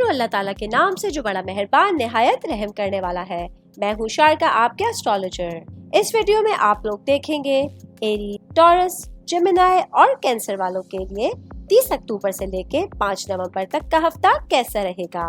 شروع اللہ تعالیٰ کے نام سے جو بڑا مہربان نہایت رحم کرنے والا ہے۔ میں ہوں شارکا، آپ کے اسٹرالوجر۔ اس ویڈیو میں آپ لوگ دیکھیں گے ایریز، ٹورس، جیمنائی اور کینسر والوں کے لیے 30 اکتوبر سے لے کے 5 نومبر تک کا ہفتہ کیسا رہے گا۔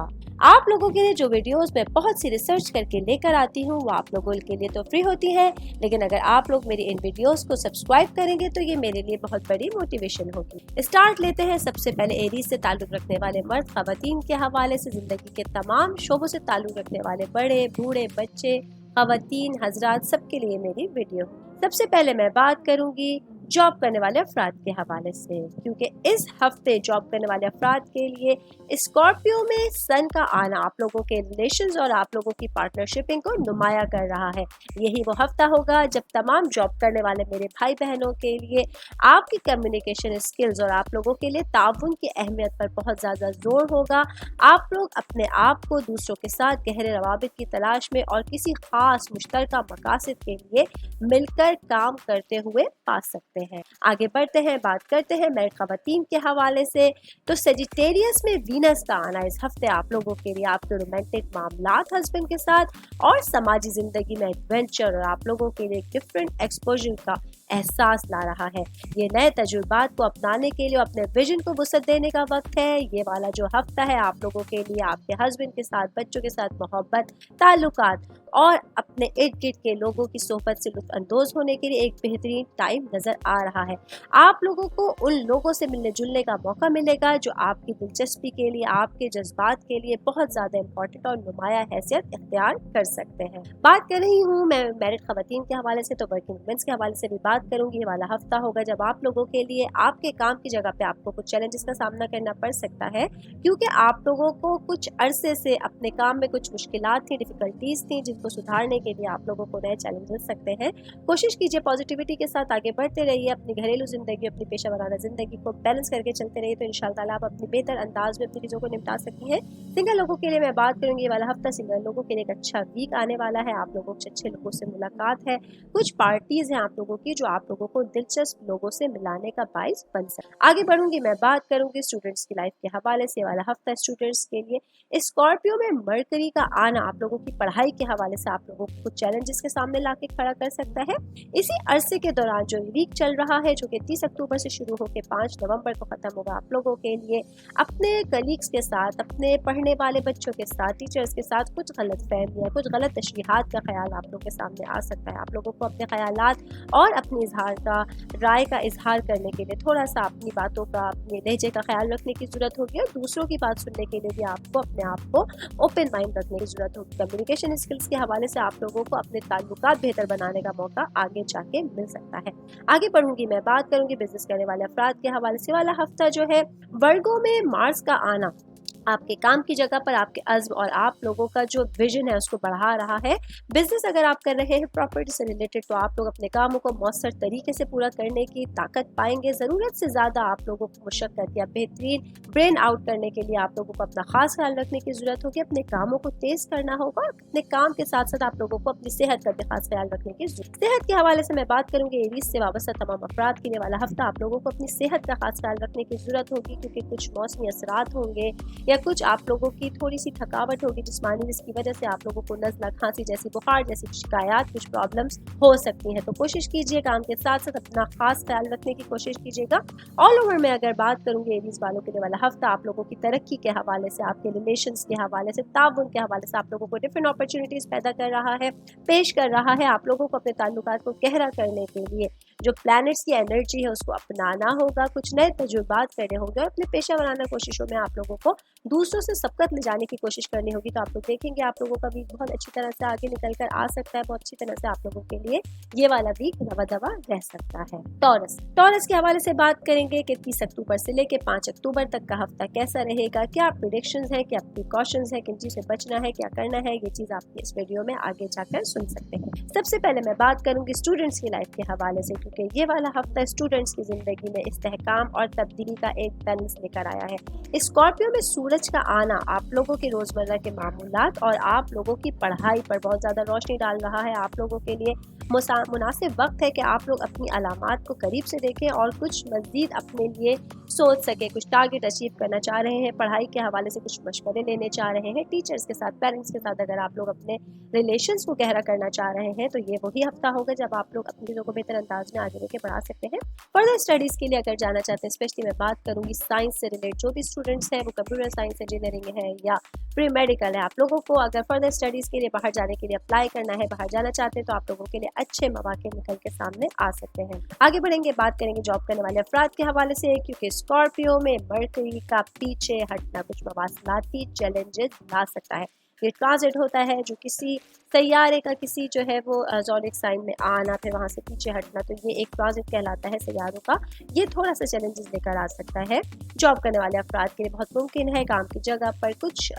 آپ لوگوں کے لیے جو ویڈیوز میں بہت سی ریسرچ کر کے لے کر آتی ہوں وہ آپ لوگوں کے لیے تو فری ہوتی ہے، لیکن اگر آپ لوگ میری ان ویڈیوز کو سبسکرائب کریں گے تو یہ میرے لیے بہت بڑی موٹیویشن ہوگی۔ اسٹارٹ لیتے ہیں سب سے پہلے ایریز سے تعلق رکھنے والے مرد خواتین کے حوالے سے۔ زندگی کے تمام شعبوں سے تعلق رکھنے والے بڑے بوڑھے بچے خواتین حضرات سب کے لیے میری ویڈیو۔ سب سے پہلے میں بات کروں گی جاب کرنے والے افراد کے حوالے سے، کیونکہ اس ہفتے جاب کرنے والے افراد کے لیے اسکارپیو میں سن کا آنا آپ لوگوں کے ریلیشنز اور آپ لوگوں کی پارٹنرشپنگ کو نمایاں کر رہا ہے۔ یہی وہ ہفتہ ہوگا جب تمام جاب کرنے والے میرے بھائی بہنوں کے لیے آپ کی کمیونیکیشن اسکلز اور آپ لوگوں کے لیے تعاون کی اہمیت پر بہت زیادہ زور ہوگا۔ آپ لوگ اپنے آپ کو دوسروں کے ساتھ گہرے روابط کی تلاش میں اور کسی خاص مشترکہ مقاصد کے لیے مل کر کام کرتے ہوئے پا سکتے ہیں۔ آگے بڑھتے ہیں، بات کرتے ہیں میرڈ خواتین کے حوالے سے۔ تو سیجیٹیریس میں وینس کا آنا اس ہفتے آپ لوگوں کے لیے آپ کے رومانٹک معاملات ہسبینڈ کے ساتھ اور سماجی زندگی میں ایڈونچر اور آپ لوگوں کے لیے ڈفرینٹ ایکسپوجر کا احساس لا رہا ہے۔ یہ نئے تجربات کو اپنانے کے لیے اپنے ویژن کو وسعت دینے کا وقت ہے۔ یہ والا جو ہفتہ ہے آپ لوگوں کے لیے آپ کے ہسبینڈ کے ساتھ، بچوں کے ساتھ محبت، تعلقات اور اپنے ارد گرد کے لوگوں کی صحبت سے لطف اندوز ہونے کے لیے ایک بہترین ٹائم نظر آ رہا ہے۔ آپ لوگوں کو ان لوگوں سے ملنے جلنے کا موقع ملے گا جو آپ کی دلچسپی کے لیے، آپ کے جذبات کے لیے بہت زیادہ امپورٹنٹ اور نمایاں حیثیت اختیار کر سکتے ہیں۔ بات کر رہی ہوں میں میرڈ خواتین کے حوالے سے، تو ورکنگ وومنس کے حوالے سے بھی بات کروں گی۔ یہ والا ہفتہ ہوگا جب آپ لوگوں کے لیے آپ کے کام کی جگہ پہ آپ کو کچھ چیلنجز کا سامنا کرنا پڑ سکتا ہے، کیونکہ آپ لوگوں کو کچھ عرصے سے اپنے کام میں کچھ مشکلات تھیں، ڈیفیکلٹیز تھیں، جن کو سدھارنے کے لیے آپ لوگوں کو نئے چیلنج مل سکتے ہیں۔ کوشش کیجیے پازیٹیوٹی کے ساتھ آگے بڑھتے رہیے، اپنی گھریلو زندگی، اپنی پیشہ ورانہ زندگی کو بیلنس کر کے چلتے رہیے، تو انشاءاللہ تعالیٰ آپ اپنی بہتر انداز میں اپنی چیزوں کو نپٹا سکتی ہیں۔ سنگل لوگوں کے لیے میں بات کروں گی، یہ والا ہفتہ سنگل لوگوں کے لیے ایک اچھا ویک آنے والا ہے۔ آپ لوگوں سے اچھے لوگوں سے ملاقات ہے، کچھ پارٹیز ہیں آپ لوگوں کی جو آپ لوگوں کو دلچسپ لوگوں سے ملانے کا باعث بن سکتے۔ آگے بڑھوں گی، میں بات کروں گی اسٹوڈنٹس کی لائف کے حوالے سے۔ یہ والا ہفتہ اسٹوڈنٹس کے لیے اسکارپیو میں مرکری کا آنا آپ لوگوں کی پڑھائی کے حوالے سے آپ لوگوں کو کچھ چیلنجز کے سامنے لا کے کھڑا کر سکتا ہے۔ اسی عرصے کے دوران جو ویک چل رہا ہے، جو کہ 30 اکتوبر سے شروع ہو کے 5 نومبر کو ختم ہوگا، آپ لوگوں کے لیے اپنے کلیگز کے ساتھ، اپنے پڑھنے والے بچوں کے ساتھ، ٹیچرز کے ساتھ کچھ غلط فہمیاں، کچھ غلط تشریحات کا خیال آپ لوگوں کے سامنے آ سکتا ہے۔ آپ لوگوں کو اپنے خیالات اور اپنی رائے کا اظہار کرنے کے لیے تھوڑا سا اپنی باتوں کا، اپنے لہجے کا خیال رکھنے کی ضرورت ہوگی، اور دوسروں کی بات سننے کے لیے بھی آپ کو اپنے آپ کو اوپن مائنڈ رکھنے کی ضرورت ہوگی۔ کمیونیکیشن اسکلس کے حوالے سے آپ لوگوں کو اپنے تعلقات بہتر بنانے کا موقع آگے جا کے مل سکتا ہے۔ آگے بڑھوں گی، میں بات کروں گی بزنس کرنے والے افراد کے حوالے سے۔ والا ہفتہ جو ہے ورگوں میں مارس کا آنا آپ کے کام کی جگہ پر آپ کے عزم اور آپ لوگوں کا جو ویژن ہے اس کو بڑھا رہا ہے۔ بزنس اگر آپ کر رہے ہیں پراپرٹی سے ریلیٹڈ، تو آپ لوگ اپنے کاموں کو مؤثر طریقے سے پورا کرنے کی طاقت پائیں گے۔ ضرورت سے زیادہ آپ لوگوں کو مشقت یا بہترین برین آؤٹ کرنے کے لیے آپ لوگوں کو اپنا خاص خیال رکھنے کی ضرورت ہوگی، اپنے کاموں کو تیز کرنا ہوگا، اور اپنے کام کے ساتھ ساتھ آپ لوگوں کو اپنی صحت کا بھی خاص خیال رکھنے کی ضرورت۔ صحت کے حوالے سے میں بات کروں گی، ایریز سے وابستہ تمام افراد کے لیے والا ہفتہ آپ لوگوں کو اپنی صحت کا خاص خیال رکھنے کی ضرورت ہوگی، کیونکہ کچھ موسمی اثرات ہوں گے یا کچھ آپ لوگوں کی تھوڑی سی تھکاوٹ ہوگی جسمانی، جس کی وجہ سے آپ لوگوں کو نزلہ، کھانسی جیسی، بخار جیسی شکایات، کچھ پرابلمس ہو سکتی ہیں۔ تو کوشش کیجیے کام کے ساتھ ساتھ اپنا خاص خیال رکھنے کی کوشش کیجیے گا۔ آل اوور میں اگر بات کروں گی ایریز والوں کے لیے والا ہفتہ آپ لوگوں کی ترقی کے حوالے سے، آپ کے ریلیشنز کے حوالے سے، تعاون کے حوالے سے آپ لوگوں کو ڈفرینٹ اپرچونیٹیز پیدا کر رہا ہے، پیش کر رہا ہے۔ آپ لوگوں کو اپنے تعلقات کو گہرا کرنے کے لیے جو پلانٹس کی انرجی ہے اس کو اپنانا ہوگا، کچھ نئے تجربات کرنے ہوں گے، اور اپنے پیشہ ورانہ کوششوں میں آپ لوگوں کو دوسروں سے سبقت لے جانے کی کوشش کرنی ہوگی۔ تو آپ لوگ دیکھیں گے آپ لوگوں کا ویک بہت اچھی طرح سے آگے نکل کر آ سکتا ہے، بہت اچھی طرح سے آپ لوگوں کے لیے یہ والا ویک روا دوا رہ سکتا ہے۔ ٹورس کے حوالے سے بات کریں گے کہ 30 اکتوبر سے لے کے 5 اکتوبر تک کا ہفتہ کیسا رہے گا، کیا پریڈکشنز ہے، کیا پریکاشنز ہے، کن چیز سے بچنا ہے، کیا کرنا ہے، یہ چیز آپ کی اس ویڈیو میں آگے جا کر سن سکتے ہیں۔ سب سے پہلے میں بات کروں گی اسٹوڈنٹس کی لائف کے حوالے سے، کیونکہ یہ والا ہفتہ اسٹوڈنٹس کی زندگی میں استحکام اور تبدیلی کا ایک بیلنس لے کر آیا ہے۔ اسکارپیو میں سورج کا آنا آپ لوگوں کے روزمرہ کے معمولات اور آپ لوگوں کی پڑھائی پر بہت زیادہ روشنی ڈال رہا ہے۔ آپ لوگوں کے لیے مناسب وقت ہے کہ آپ لوگ اپنی علامات کو قریب سے دیکھیں اور کچھ مزید اپنے لیے सोच सके, कुछ टारगेट अचीव करना चाह रहे हैं, पढ़ाई के हवाले से कुछ मशवरे लेने चाह रहे हैं, टीचर्स के साथ, पेरेंट्स के साथ अगर आप लोग अपने रिलेशंस को गहरा करना चाह रहे हैं तो ये वही हफ्ता होगा जब आप लोग अपनी चीज़ों को बेहतर अंदाज में आगे लेके बढ़ा सकते हैं। फर्दर स्टडीज़ के लिए अगर जाना चाहते हैं, स्पेशली मैं बात करूँगी साइंस से रिलेटेड, जो भी स्टूडेंट्स हैं वो कंप्यूटर साइंस इंजीनियरिंग है या प्री मेडिकल है, आप लोगों को अगर फर्दर स्टडीज़ के लिए बाहर जाने के लिए अप्लाई करना है, बाहर जाना चाहते हैं तो आप लोगों के लिए अच्छे मौके निकल के सामने आ सकते हैं। आगे बढ़ेंगे, बात करेंगे जॉब करने वाले अफराद के हवाले से, क्योंकि स्कॉर्पियो में मरकरी का पीछे हटना कुछ मवासलाती चैलेंजेस ला सकता है। ये ट्रांजिट होता है जो किसी सैयारे का किसी जो है वो ज़ोडिक साइन में आना, फिर वहाँ से पीछे हटना, तो ये एक ट्रांजिट कहलाता है सैयारों का। ये थोड़ा सा चैलेंजेस लेकर आ सकता है जॉब करने वाले अफराद के लिए। बहुत मुमकिन है काम की जगह पर कुछ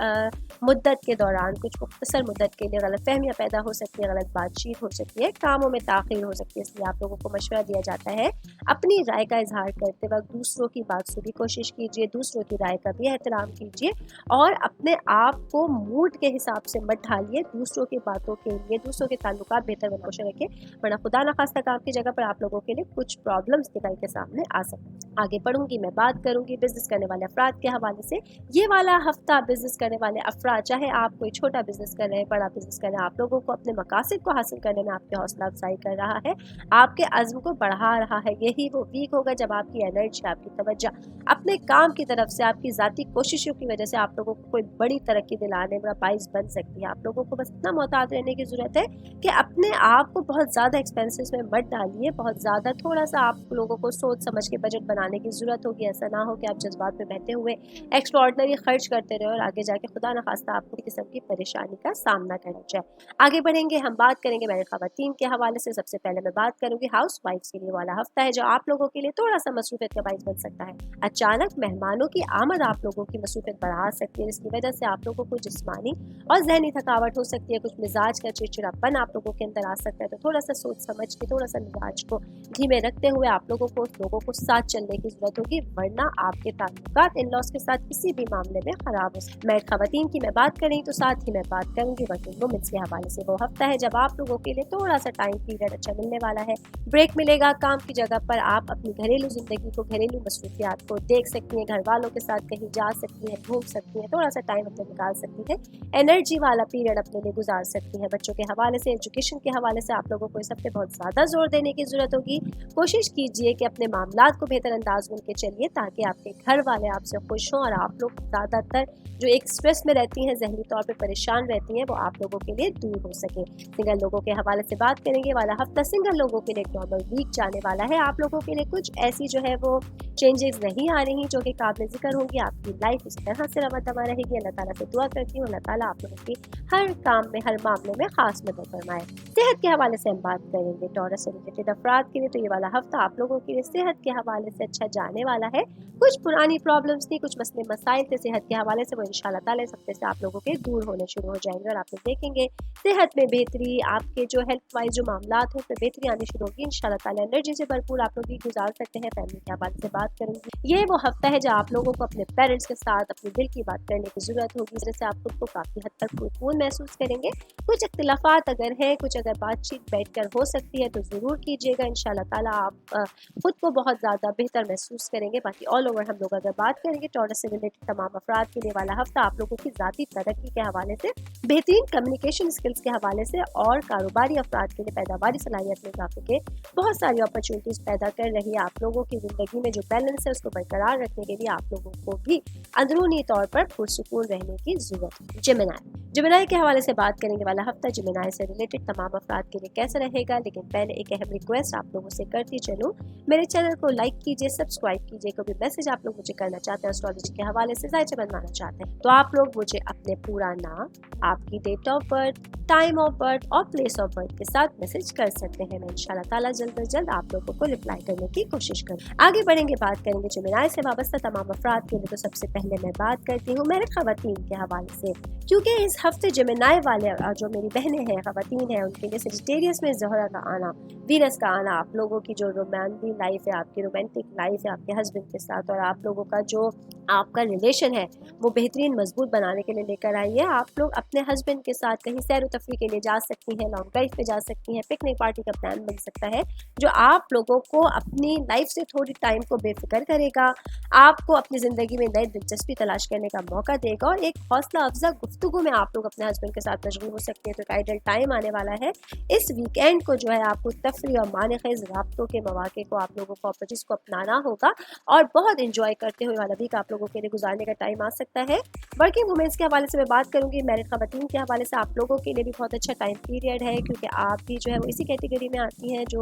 मुद्दत के दौरान, कुछ मुख्तसर मुद्दत के लिए गलत फहमियाँ पैदा हो सकती है, गलत बातचीत हो सकती है, कामों में ताख़ीर हो सकती है। इसलिए आप लोगों को मशवरा दिया जाता है अपनी राय का इजहार करते वक्त दूसरों की बात सुनने की कोशिश कीजिए, दूसरों की राय का भी एहतराम कीजिए और अपने आप को मूड के हिसाब से मत ढालिए दूसरों की बातों के लिए, दूसरों के ताल्लुकात बेहतर बनकोश रखें, वरना खुदा न खास्ता काम की जगह पर आप लोगों के लिए कुछ प्रॉब्लम्स निकल के सामने आ सकते हैं। आगे बढ़ूंगी, मैं बात करूंगी बिजनेस करने वाले अफराद के हवाले से। ये वाला हफ्ता बिजनेस करने वाले अफराद, चाहे आप कोई छोटा बिजनेस कर रहे हैं, बड़ा बिजनेस कर रहे हैं, आप लोगों को अपने मकासद को हासिल करने में आपकी हौसला अफजाई कर रहा है, आपके अज़्म को बढ़ा रहा है। यही वो वीक होगा जब आपकी एनर्जी, आपकी तवज्जो अपने काम की तरफ से, आपकी ज़ाती कोशिशों की वजह से आप लोगों को कोई बड़ी तरक्की दिलाने का बाइस बन सकती है। आप लोगों को बस इतना मोहतात रहने की ज़रूरत है कि अपने आप को बहुत ज़्यादा एक्सपेंसेस में मत डालिए, बहुत ज़्यादा, थोड़ा सा आप लोगों को सोच समझ के बजट बनाने की ज़रूरत होगी। ऐसा ना हो कि आप जज्बात में बहते हुए एक्स्ट्राऑर्डिनरी खर्च करते रहे और आगे जाके खुदा न खास्ता आपको किसी किस्म की परेशानी का सामना करना चाहिए। आगे बढ़ेंगे, हम बात करेंगे मेरे ख़वातीन के हवाले से। सबसे पहले मैं बात करूँगी हाउस वाइफ्स के लिए वाला हफ्ता है जो आप लोगों के लिए थोड़ा सा मसरूफियत का बाइस बन सकता है। अचानक मेहमानों की आमद आप लोगों की मसरूफियत बढ़ा सकती है, इसकी वजह से आप लोगों को जिस्मानी और जहनी थकावट हो सकती है, कुछ मिजाज का चिड़चिड़ापन आप लोगों के अंदर आ सकता है। तो थोड़ा सा सोच समझ के, थोड़ा सा मिजाज को धीमे रखते हुए आप लोगों को साथ चलने की जरूरत होगी, वरना आपके ताल्लुकात इन लॉस के साथ किसी भी मामले में खराब हो सकते हैं। मैं खवातीन की मैं बात करें तो साथ ही मैं बात करूंगी वर्किंग वुमेन्स के हवाले से। वो हफ्ता है जब आप लोगों के लिए थोड़ा सा टाइम पीरियड अच्छा मिलने वाला है, ब्रेक मिलेगा, काम की जगह पर आप अपनी घरेलू जिंदगी को, घरेलू मसरूफियात को देख सकती हैं, घर वालों के साथ कहीं जा सकती हैं, घूम सकती हैं, थोड़ा सा टाइम अपने निकाल सकती हैं, एनर्जी वाला पीरियड अपने लिए गुजार सकती हैं। बच्चों के हवाले से, एजुकेशन के हवाले से आप लोगों को इस हफ्ते बहुत ज़्यादा जोर देने की ज़रूरत होगी। कोशिश कीजिए कि अपने मामलात को बेहतर अंदाज में लेके चलिए ताकि आपके घर वाले आपसे खुश हों और आप लोग ज़्यादातर जो एक स्ट्रेस में रहती हैं, जहनी तौर पे परेशान रहती हैं, वो आप लोगों के लिए दूर हो सके। सिंगल लोगों के हवाले से बात करेंगे, वाला हफ्ता सिंगल लोगों के लिए एक नॉर्मल वीक जाने वाला है। आप लोगों के लिए कुछ ऐसी जो है वो चेंजेस नहीं आ रही जो कि काबिल जिक्र होंगी, आपकी लाइफ इस तरह से रवा दवा रहेगी। अल्लाह ताला से दुआ करती हूँ अल्लाह ताला आप लोगों की हर काम में, हर मामले में खास मदद फरमाए। सेहत के हवाले से हम बात करेंगे टॉरस से रिलेटेड अफराद के लिए, तो ये वाला हफ्ता आप लोगों के लिए सेहत के हवाले से अच्छा जाने वाला है। कुछ पुरानी प्रॉब्लम्स थी, कुछ मसले मसाइल थे सेहत के हवाले से, वो इंशाल्लाह ताला इस हफ्ते से आप लोगों के दूर होने शुरू हो जाएंगे और आप लोग देखेंगे सेहत में बेहतरी, आपके जो हेल्थ वाइज जो मामलात हैं उसमें बेहतरी आनी शुरू होगी इंशाल्लाह ताला। एनर्जी से भरपूर आप लोग भी गुजार सकते हैं। फैमिली के हवाले से बात करेंगे, ये वो हफ्ता है जब आप लोगों को अपने पेरेंट्स के साथ अपने दिल की बात करने की जरूरत होगी, इस तरह से आप खुद को काफ़ी हद तक सुकून महसूस करेंगे। कुछ इख्तिलाफात अगर हैं, कुछ अगर बातचीत बैठकर हो सकती है तो ज़रूर कीजिएगा, इंशाल्लाह ताला आप खुद को बहुत ज़्यादा बेहतर महसूस करेंगे। बाकी ऑल ओवर हम लोग अगर बात करेंगे टॉरस से रिलेटेड तमाम अफराद के लिए वाला हफ्ता आप लोगों की ज़ाती तरक्की के हवाले से, बेहतरीन कम्युनिकेशन स्किल्स के हवाले से और कारोबारी अफराद के लिए पैदावारी सलाहियत में इजाफे के बहुत सारी अपॉर्चुनिटीज़ पैदा कर रही है। आप लोगों की ज़िंदगी में जो बैलेंस है उसको बरकरार रखने के लिए आप लोगों को भी अंदरूनी तौर पर पुरसुकून रहने की ज़रूरत है। जेमिनाई के हवाले से बात करेंगे, वाला हफ्ता जेमिनाई से रिलेटेड तमाम अफराद के लिए कैसा रहेगा। लेकिन पहले एक अहम रिक्वेस्ट आप लोगों से करती चलूँ, मेरे चैनल को लाइक कीजिए, सब्सक्राइब कीजिए। कोई भी मैसेज आप लोग मुझे करना चाहते हैं एस्ट्रोलॉजी के हवाले से, जायचे बनवाना चाहते हैं, तो आप लोग मुझे अपने पूरा नाम, आपकी date of birth, time of birth और प्लेस ऑफ बर्थ के साथ मैसेज कर सकते हैं। मैं इंशाल्लाह ताला जल्द से जल्द आप लोगों को रिप्लाई करने की कोशिश करूँ। आगे बढ़ेंगे, बात करेंगे जेमिनाई से वाबस्ता तमाम अफराद के लिए। तो सबसे पहले मैं बात करती हूँ मेरे खवातीन के हवाले से, क्योंकि इस हफ्ते जेमिनाई वाले जो मेरी बहनें हैं, खवातीन हैं, उनके लिए सेजिटेरियस में ज़ोहरा का आना, वीनस का आना, आप लोगों की जो रोमांटिक लाइफ है, आपकी रोमांटिक लाइफ है आपके हस्बैंड के साथ, और आप लोगों का जो आपका रिलेशन है वो बेहतरीन मजबूत बनाने के लिए लेकर आई है। आप लोग अपने हस्बैंड के साथ कहीं सैर तफरी के लिए जा सकती हैं, लॉन्ग ड्राइव पे जा सकती हैं, पिकनिक पार्टी का प्लान बन सकता है जो आप लोगों को अपनी लाइफ से थोड़ी टाइम को बेफिक्र करेगा, आपको अपनी ज़िंदगी में नई दिलचस्पी तलाश करने का मौका देगा, और एक हौसला अफजा गुफ्तगू में आप लोग अपने हस्बैंड के साथ मशगूल हो सकते हैं। तो एक आइडल टाइम आने वाला है इस वीकेंड को जो है आपको तफरी और मानेखेज राब्तों के मौके को आप लोगों को अपॉर्चुनिटीज़ को अपनाना होगा, और बहुत इंजॉय करते हुए वाला वीक आप लोगों के लिए गुजारने का टाइम आ सकता है। वर्किंग वुमेंस के हवाले से मैं बात करूंगी, मैरिड ख़वातीन के हवाले से आप लोगों के लिए भी बहुत अच्छा टाइम पीरियड है, क्योंकि आप भी जो है वो इसी कैटेगरी में आती हैं जो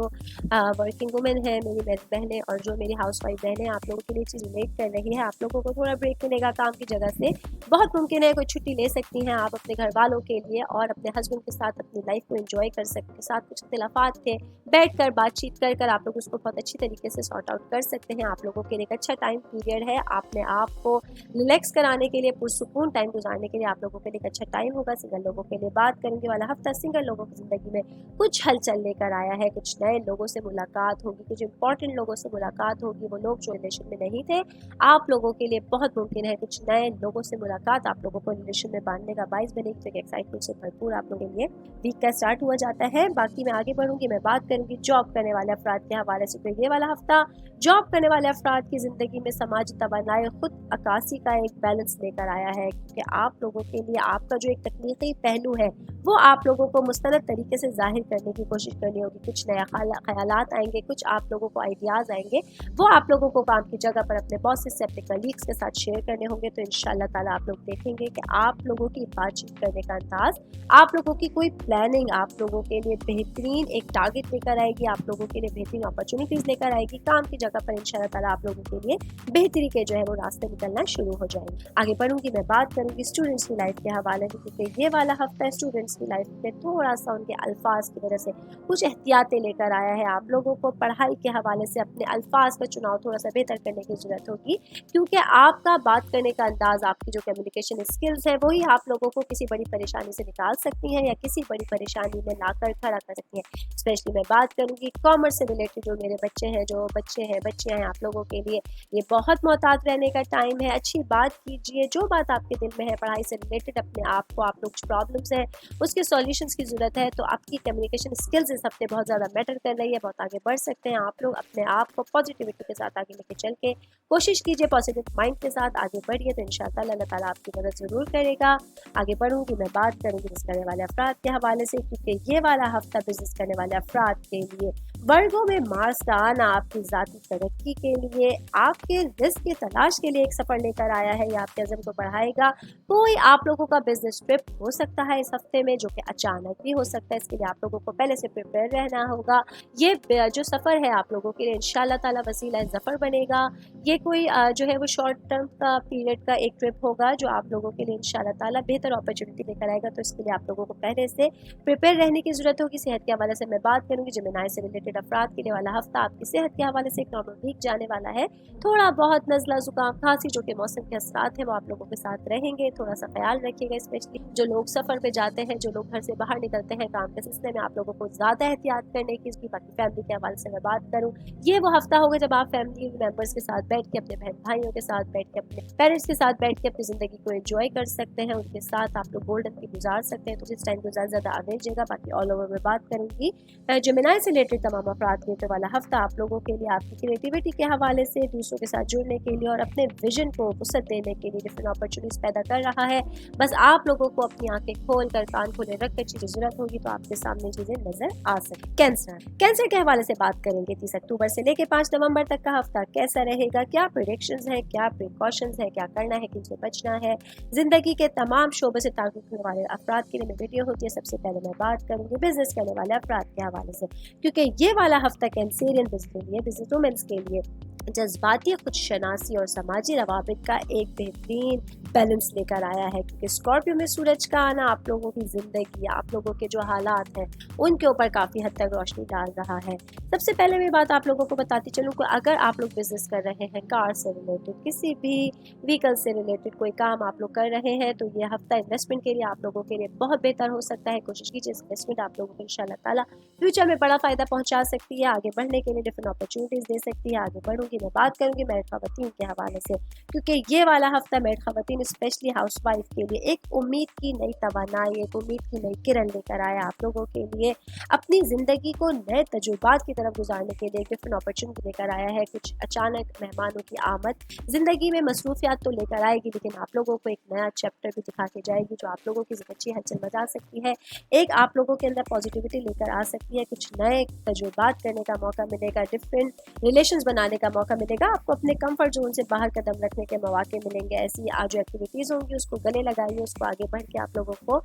वर्किंग वुमेन है, मेरी मैरिड बहनें और जो मेरी हाउस वाइफ बहनें। आप लोगों के लिए चीज़ रिलेट कर रही है, आप लोगों को थोड़ा ब्रेक मिलेगा काम की जगह से, बहुत मुमकिन है कोई छुट्टी ले सकती हैं आप अपने घर वालों के लिए, और अपने हस्बैंड के साथ अपनी लाइफ को एंजॉय कर सकते हैं। साथ कुछ इख्तिलाफात थे, बैठ कर बातचीत कर कर आप लोग उसको बहुत अच्छी तरीके से सॉर्ट आउट कर सकते हैं। आप लोगों के लिए एक अच्छा टाइम पीरियड है, अपने आप को रिलैक्स कराने के लिए, पुरसुकून टाइम गुजारने के लिए आप लोगों के लिए एक अच्छा टाइम होगा। सिंगल लोगों के लिए बात करेंगे वाला हफ्ता सिंगल लोगों की ज़िंदगी में कुछ हलचल लेकर आया है, कुछ नए लोगों से मुलाकात होगी, कुछ इंपॉर्टेंट लोगों से मुलाकात होगी, वो लोग जो रिलेशन में नहीं थे आप लोगों के लिए बहुत मुमकिन है कुछ नए लोगों से मुलाकात आप लोगों को रिलेशन में बांधने का बाइस बनेगी। तो एक एक्साइटमेंट से भरपूर आप लोगों के लिए वीक का स्टार्ट हुआ जाता है। बाकी मैं आगे बढ़ूंगी, मैं बात करूंगी जॉब करने वाले अफराद के हवाले से। तो ये वाला हफ्ता जॉब करने वाले अफराद की ज़िंदगी में समाजी तवानाई खुद अक्कासी का एक बैलेंस लेकर आया है, क्योंकि आप लोगों के लिए आपका जो एक तकनीकी पहलू है वो आप लोगों को मुस्तनद तरीके से जाहिर करने की कोशिश करनी होगी। कुछ नया ख्यालात आएंगे, कुछ आप लोगों को आइडियाज़ आएंगे, वो आप लोगों को काम की जगह पर अपने बॉसेस से, अपने कलीग्स के साथ शेयर करने होंगे। तो इंशाल्लाह ताला आप लोग देखेंगे कि आप लोगों की बातचीत करने का अंदाज, आप लोगों की कोई प्लानिंग आप लोगों के लिए बेहतरीन एक टारगेट लेकर आएगी, आप लोगों के लिए बेहतरीन अपॉर्चुनिटीज़ लेकर आएगी। काम की जगह पर इंशाल्लाह ताला आप लोगों के लिए बेहतरी के जो है वो रास्ते निकलना शुरू हो जाएंगे। आगे बढ़ूंगी, मैं बात करूंगी स्टूडेंट्स की लाइफ के हवाले से, क्योंकि ये वाला हफ्ता स्टूडेंट्स की लाइफ में थोड़ा सा उनके अल्फाज की वजह से कुछ एहतियातें लेकर आया है। आप लोगों को पढ़ाई के हवाले से अपने अल्फाज का चुनाव थोड़ा सा बेहतर करने की ज़रूरत होगी, क्योंकि आपका बात करने का अंदाज़, आपकी जो कम्युनिकेशन स्किल्स है वही आप लोगों को किसी बड़ी परेशानी से निकाल सकती हैं या किसी बड़ी परेशानी में लाकर खड़ा कर सकती हैं। स्पेशली मैं बात करूंगी कॉमर्स से रिलेटेड जो मेरे बच्चे हैं, जो बच्चियाँ हैं, आप लोगों के लिए ये बहुत मोहतात रहने का टाइम है। अच्छी बात कीजिए, जो बात आपके दिल में है पढ़ाई से रिलेटेड, अपने आप को, आप लोग जो प्रॉब्लम्स हैं उसके सॉल्यूशंस की ज़रूरत है, तो आपकी कम्युनिकेशन स्किल्स इस हफ्ते बहुत ज़्यादा मैटर कर रही है, बहुत आगे बढ़ सकते हैं आप लोग। अपने आप को पॉजिटिविटी के साथ आगे लेके चल के कोशिश कीजिए, पॉजिटिव माइंड के साथ आगे बढ़िए, तो इंशाअल्लाह अल्लाह ताला आपकी मदद ज़रूर करेगा। आगे बढ़ूंगी, मैं बात करूंगी बिजनेस करने वाले अफराद के हवाले से, क्योंकि ये वाला हफ्ता बिजनेस करने वाले अफराद के लिए वर्गों में मार्स का आना आपकी ज़ाती तरक्की के लिए, आपके रिस्क की तलाश के लिए एक सफ़र लेकर आया है, या आपके अज़म को बढ़ाएगा। कोई आप लोगों का बिजनेस ट्रिप हो सकता है इस हफ्ते में, जो कि अचानक भी हो सकता है, इसके लिए आप लोगों को पहले से प्रिपेयर रहना होगा। ये जो सफ़र है आप लोगों के लिए इंशाअल्लाह ताला वसीला ज़फ़र बनेगा। ये कोई जो है वो शॉर्ट टर्म का पीरियड का एक ट्रिप होगा जो आप लोगों के लिए इंशाअल्लाह ताला बेहतर अपॉर्चुनिटी लेकर आएगा, तो इसके लिए आप लोगों को पहले से प्रिपेयर रहने की ज़रूरत होगी। सेहत के हवाले से मैं बात करूँगी, जिमिनाई से रिलेटेड अफराद के लिए वाला हफ्ता आपकी सेहत के हवाले से एक नॉर्मल वीक जाने वाला है। थोड़ा बहुत नज़ला ज़ुकाम खांसी जो कि मौसम के असरात है वो आप लोगों के साथ रहेंगे, थोड़ा सा ख्याल रखिएगा। स्पेशली जो लोग सफ़र पे जाते हैं, जो लोग घर से बाहर निकलते हैं काम के सिलसिले में, आप लोगों को ज़्यादा एहतियात करने की। बाकी फैमिली के हवाले से मैं बात करूँ, ये वो हफ्ता होगा जब आप फैमिली मेम्बर्स के साथ बैठ के, अपने बहन भाइयों के साथ बैठ के, अपने पेरेंट्स के साथ बैठ के अपनी ज़िंदगी को एंजॉय कर सकते हैं, उनके साथ आप लोग गोल्डन की गुजार सकते हैं। तो जिस टाइम को ज़्यादा अवेयर जगह। बाकी ऑल ओवर में बात करूँगी जिमिनाई से रिलेटेड तमाम अफराद के वाला हफ्ता आप लोगों के लिए आपकी क्रिएटिविटी के हवाले से, दूसरों के साथ जुड़ने के लिए और अपने विजन को वसअत देने के लिए डिफरेंट अपॉर्चुनिटीज़ पैदा कर रहा है। बस आप लोगों को अपनी आंखें खोल कर, कान खोले रख कर चीज़ें ज़रूरत होगी तो आपके सामने चीज़ें नजर आ सकती। कैंसर के हवाले से बात करेंगे। 30 अक्टूबर से लेकर 5 नवंबर तक का हफ्ता कैसा रहेगा, क्या प्रेडिक्शंस है, क्या प्रिकॉशंस है, क्या करना है, किनसे बचना है। जिंदगी के तमाम शोबे से ताल्लुक़ रखने वाले अफराद के लिए वीडियो होती है। सबसे पहले मैं बात करूंगी बिजनेस करने वाले अफराद के हवाले से, क्योंकि ये वाला हफ्ता कैंसेरियन बिजनेस वुमेन्स के लिए जज्बाती खुदशनासी और समाजी रवाबित का एक बेहतरीन बैलेंस लेकर आया है, क्योंकि स्कॉर्पियो में सूरज का आना आप लोगों की ज़िंदगी, आप लोगों के जो हालात हैं उनके ऊपर काफ़ी हद तक रोशनी डाल रहा है। सबसे पहले मैं बात आप लोगों को बताती चलूँ कि अगर आप लोग बिजनेस कर रहे हैं, कार से रिलेटेड, किसी भी व्हीकल से रिलेटेड कोई काम आप लोग कर रहे हैं, तो ये हफ्ता इन्वेस्टमेंट के लिए आप लोगों के लिए बहुत बेहतर हो सकता है। कोशिश कीजिए इस इन्वेस्टमेंट आप लोगों को इंशाल्लाह ताला फ्यूचर में बड़ा फ़ायदा पहुँचा आ सकती है, आगे बढ़ने के लिए डिफरेंट अपॉर्चुनिटीज़ दे सकती है। आगे बढ़ूंगी, मैं बात करूंगी मैरिड ख़वातीन के हवाले से, क्योंकि ये वाला हफ्ता मैरिड ख़वातीन स्पेशली हाउस वाइफ के लिए एक उम्मीद की नई तवानाई, एक उम्मीद की नई किरण लेकर आया आप लोगों के लिए। अपनी ज़िंदगी को नए तजुर्बात की तरफ गुजारने के लिए डिफरेंट अपॉर्चुनिटी लेकर आया है। कुछ अचानक मेहमानों की आमद ज़िंदगी में मसरूफियात तो लेकर आएगी, लेकिन आप लोगों को एक नया चैप्टर भी दिखा के जाएगी जो आप लोगों की अच्छी हलचल मचा सकती है। एक आप लोगों के अंदर पॉजिटिविटी लेकर आ सकती है, कुछ नए तजुर्बात करने का मौका मिलेगा, डिफरेंट रिलेशंस बनाने का मौका मिलेगा, आपको अपने कंफर्ट जोन से बाहर कदम रखने के मौके मिलेंगे। ऐसी आज जो एक्टिविटीज़ होंगी उसको गले लगाइए, उसको आगे बढ़ के आप लोगों को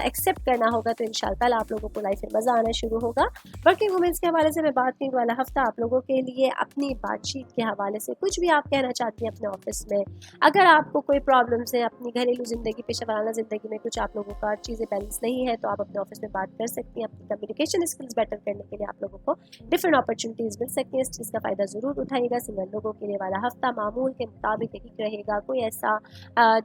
एक्सेप्ट करना होगा, तो इंशाअल्लाह आप लोगों को लाइफ में मज़ा आना शुरू होगा। वर्किंग वुमेंस के हवाले से मैं बात करूँ वाला हफ्ता आप लोगों के लिए अपनी बातचीत के हवाले से कुछ भी आप कहना चाहती हैं अपने ऑफिस में, अगर आपको कोई प्रॉब्लम्स है अपनी घरेलू ज़िंदगी, पेशा वाराना ज़िंदगी में कुछ आप लोगों का चीज़ें बैलेंस नहीं है, तो आप अपने ऑफिस में बात कर सकती हैं। अपनी कम्युनिकेशन स्किल्स बेटर करने के लिए आप लोगों को डिफरेंट अपॉर्चुनिटीज़ मिल सकती हैं, इस चीज़ का फ़ायदा ज़रूर उठाइएगा। सिंगल लोगों के लिए वाला हफ्ता मामूल के मुताबिक ही रहेगा, कोई ऐसा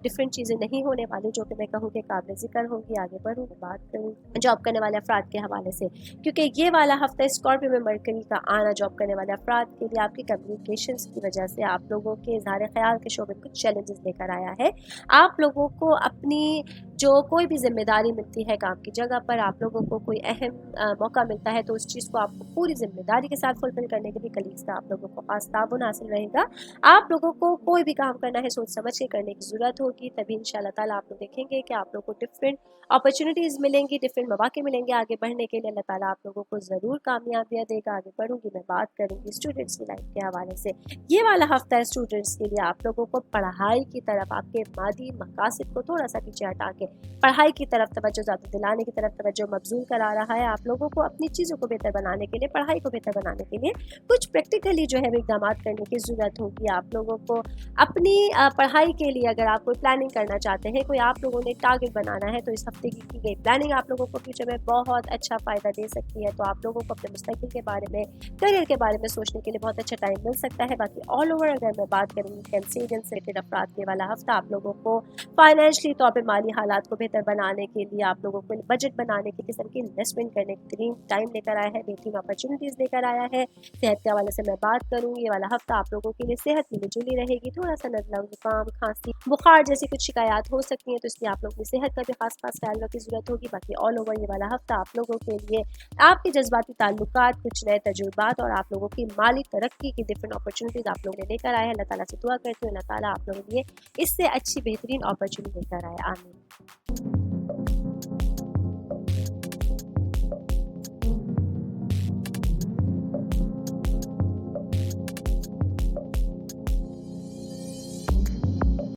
डिफरेंट चीज़ें नहीं होने वाली जो कि मैं कहूँ कि काबिल ज़िक्र होगी। आगे बढ़ूँ, बात करूँ जॉब करने वाले अफराद के हवाले से, क्योंकि ये वाला हफ्ता स्कॉर्पियो में मरकरी का आना जॉब करने वाले अफराद के लिए आपकी कम्युनिकेशंस की वजह से आप लोगों के इज़हार ख्याल के शोबे में कुछ चैलेंजेस लेकर आया है। आप लोगों को अपनी जो कोई भी जिम्मेदारी मिलती है काम की जगह पर, आप लोगों को कोई अहम मौका मिलता है तो उस चीज़ को आपको पूरी जिम्मेदारी के साथ फुलफिल करने के लिए कलीग्स का आप लोगों को खास ताउन हासिल रहेगा। आप लोगों को कोई भी काम करना है सोच समझ के करने की ज़रूरत होगी, तभी इंशाअल्लाह ताला आप लोग देखेंगे कि आप लोगों को डिफरेंट अपॉर्चुनिटीज़ मिलेंगी, डिफरेंट मौके मिलेंगे आगे बढ़ने के लिए। अल्लाह ताला आप लोगों को ज़रूर कामयाबियाँ देगा। आगे बढ़ूंगी, मैं बात करूंगी स्टूडेंट्स की लाइफ के हवाले से। ये वाला हफ्ता है स्टूडेंट्स के लिए आप लोगों को पढ़ाई की तरफ, आपके मादी मकासद को थोड़ा सा पीछे हटा के पढ़ाई की तरफ तवज्जो ज़्यादा दिलाने की तरफ तवज्जो मबजूल करा रहा है। आप लोगों को अपनी चीज़ों को बेहतर बनाने के लिए, पढ़ाई को बेहतर बनाने के लिए कुछ प्रैक्टिकली जो है वो इकदाम करने की ज़रूरत होगी। आप लोगों को अपनी पढ़ाई के लिए अगर आप कोई प्लानिंग करना चाहते हैं, कोई आप लोगों ने टारगेट बनाना है, तो इस हफ्ते की गई प्लानिंग आप लोगों को फ्यूचर में बहुत अच्छा फ़ायदा दे सकती है। तो आप लोगों को अपने मुस्तक़बिल के बारे में, करियर के बारे में सोचने के लिए बहुत अच्छा टाइम मिल सकता है। बाकी ऑल ओवर अगर मैं बात करूँगी कैंसरियन से रिलेटेड अफराद के वाला हफ्ता आप लोगों को फाइनेंशियली तौर पर माली हालात को बेहतर बनाने के लिए, आप लोगों को बजट बनाने के किस्म की इन्वेस्टमेंट करने के बेहतरीन टाइम लेकर आया है, बेहतरीन अपॉर्चुनिटीज़ लेकर आया है। सेहत के हवाले से मैं बात करूँ, ये वाला हफ्ता आप लोगों के लिए सेहत मिली जुली रहेगी। थोड़ा सा नज़ला, जुकाम, खांसी, बुखार जैसी कुछ शिकायत हो सकती हैं, तो इसलिए आप लोगों की सेहत का भी खास ख्याल रखने की ज़रूरत होगी। बाकी ऑल ओवर ये वाला हफ्ता आप लोगों के लिए आपके जज्बाती ताल्लुकात, कुछ नए तजुर्बात और आप लोगों की माली तरक्की की डिफरेंट अपॉर्चुनिटीज़ आप लोगों ने लेकर आए हैं। अल्लाह ताला से दुआ करती हूँ अल्लाह ताला आप लोगों के लिए इससे अच्छी बेहतरीन अपॉर्चुनिटी लेकर आए। आमीन।